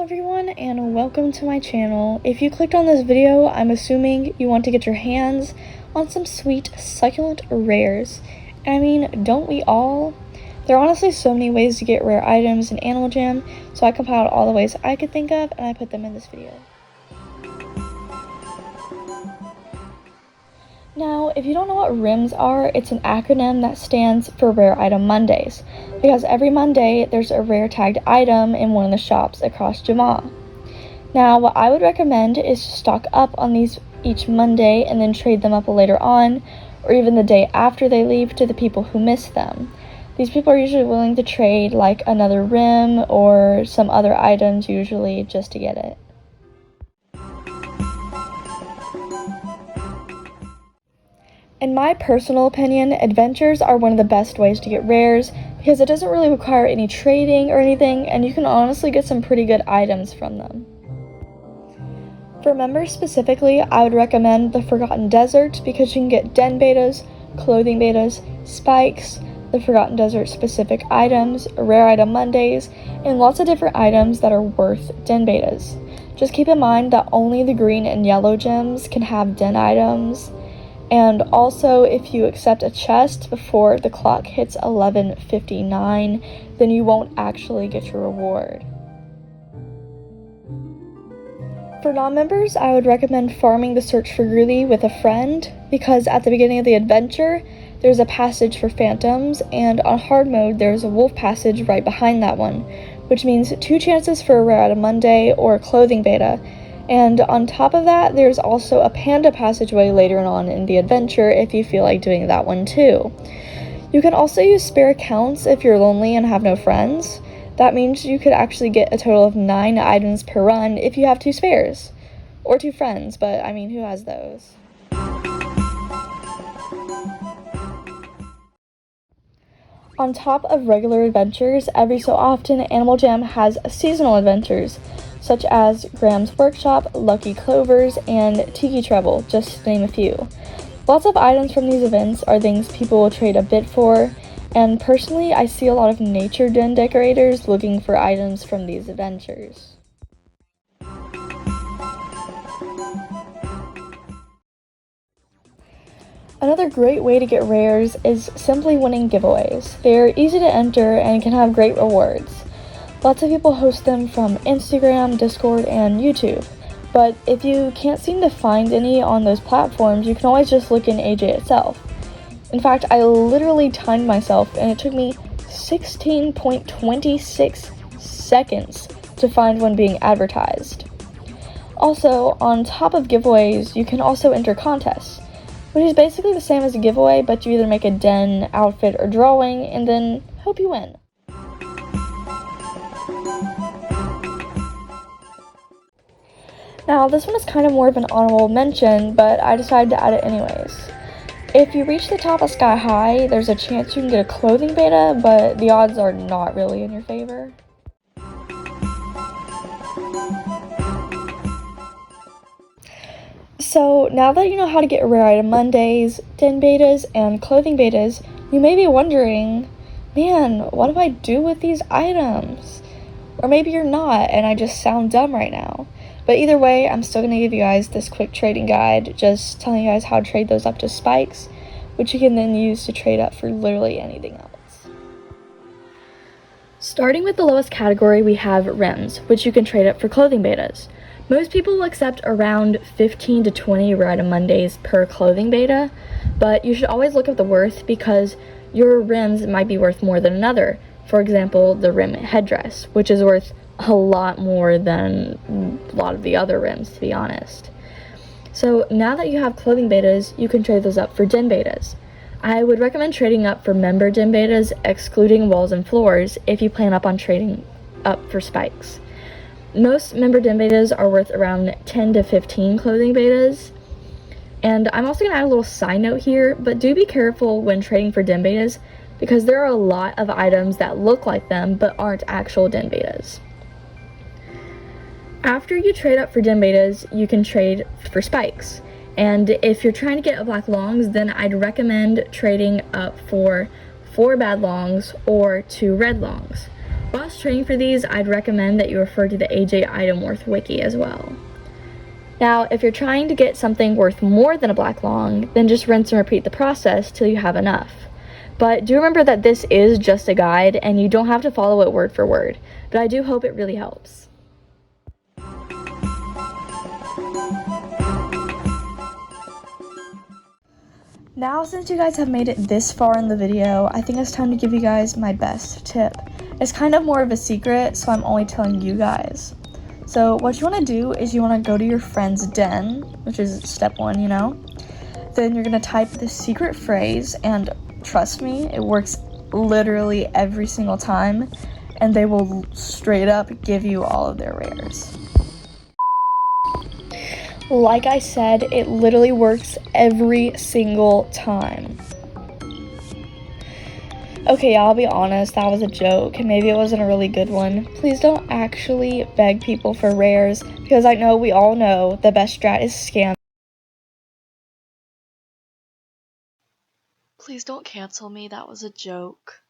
Hello everyone and welcome to my channel. If you clicked on this video, I'm assuming you want to get your hands on some sweet, succulent rares. And I mean, don't we all? There are honestly so many ways to get rare items in Animal Jam, so I compiled all the ways I could think of and I put them in this video. Now, if you don't know what RIMs are, it's an acronym that stands for Rare Item Mondays, because every Monday there's a rare tagged item in one of the shops across Jama. Now, what I would recommend is to stock up on these each Monday and then trade them up later on, or even the day after they leave to the people who miss them. These people are usually willing to trade like another RIM or some other items usually just to get it. In my personal opinion, adventures are one of the best ways to get rares because it doesn't really require any trading or anything, and you can honestly get some pretty good items from them. For members specifically, I would recommend the Forgotten Desert because you can get den betas, clothing betas, spikes, the Forgotten Desert specific items, rare item Mondays, and lots of different items that are worth den betas. Just keep in mind that only the green and yellow gems can have den items. And also, if you accept a chest before the clock hits 11:59, then you won't actually get your reward. For non-members, I would recommend farming the Search for Greeley with a friend, because at the beginning of the adventure, there's a passage for phantoms, and on hard mode, there's a wolf passage right behind that one, which means 2 chances for a rare item Monday or a clothing beta. And on top of that, there's also a panda passageway later on in the adventure if you feel like doing that one too. You can also use spare accounts if you're lonely and have no friends. That means you could actually get a total of 9 items per run if you have 2 spares. Or 2 friends, but I mean, who has those? On top of regular adventures, every so often Animal Jam has seasonal adventures, such as Graham's Workshop, Lucky Clovers, and Tiki Treble, just to name a few. Lots of items from these events are things people will trade a bit for, and personally I see a lot of nature den decorators looking for items from these adventures. Another great way to get rares is simply winning giveaways. They're easy to enter and can have great rewards. Lots of people host them from Instagram, Discord, and YouTube. But if you can't seem to find any on those platforms, you can always just look in AJ itself. In fact, I literally timed myself and it took me 16.26 seconds to find one being advertised. Also, on top of giveaways, you can also enter contests, which is basically the same as a giveaway, but you either make a den, outfit, or drawing, and then hope you win. Now, this one is kind of more of an honorable mention, but I decided to add it anyways. If you reach the top of Sky High, there's a chance you can get a clothing beta, but the odds are not really in your favor. So, now that you know how to get rare item Mondays, den betas, and clothing betas, you may be wondering, man, what do I do with these items? Or maybe you're not, and I just sound dumb right now. But either way, I'm still going to give you guys this quick trading guide, just telling you guys how to trade those up to spikes, which you can then use to trade up for literally anything else. Starting with the lowest category, we have RIMs, which you can trade up for clothing betas. Most people will accept around 15 to 20 rare item Mondays per clothing beta, but you should always look at the worth because your RIMs might be worth more than another. For example, the RIM headdress, which is worth a lot more than a lot of the other RIMs, to be honest. So now that you have clothing betas, you can trade those up for den betas. I would recommend trading up for member den betas, excluding walls and floors, if you plan on trading up for spikes. Most member den betas are worth around 10 to 15 clothing betas. And I'm also going to add a little side note here, but do be careful when trading for den betas, because there are a lot of items that look like them but aren't actual den betas. After you trade up for den betas, you can trade for spikes. And if you're trying to get a black longs, then I'd recommend trading up for 4 bad longs or 2 red longs. Whilst trading for these, I'd recommend that you refer to the AJ Item Worth Wiki as well. Now, if you're trying to get something worth more than a black long, then just rinse and repeat the process till you have enough. But do remember that this is just a guide and you don't have to follow it word for word, but I do hope it really helps. Now, since you guys have made it this far in the video, I think it's time to give you guys my best tip. It's kind of more of a secret, so I'm only telling you guys. So what you want to do is you want to go to your friend's den, which is step 1, you know. Then you're going to type the secret phrase, and trust me, it works literally every single time, and they will straight up give you all of their rares. Like I said, it literally works every single time. Okay, I'll be honest, that was a joke, and maybe it wasn't a really good one. Please don't actually beg people for rares, because I know we all know the best strat is scam. Please don't cancel me, that was a joke.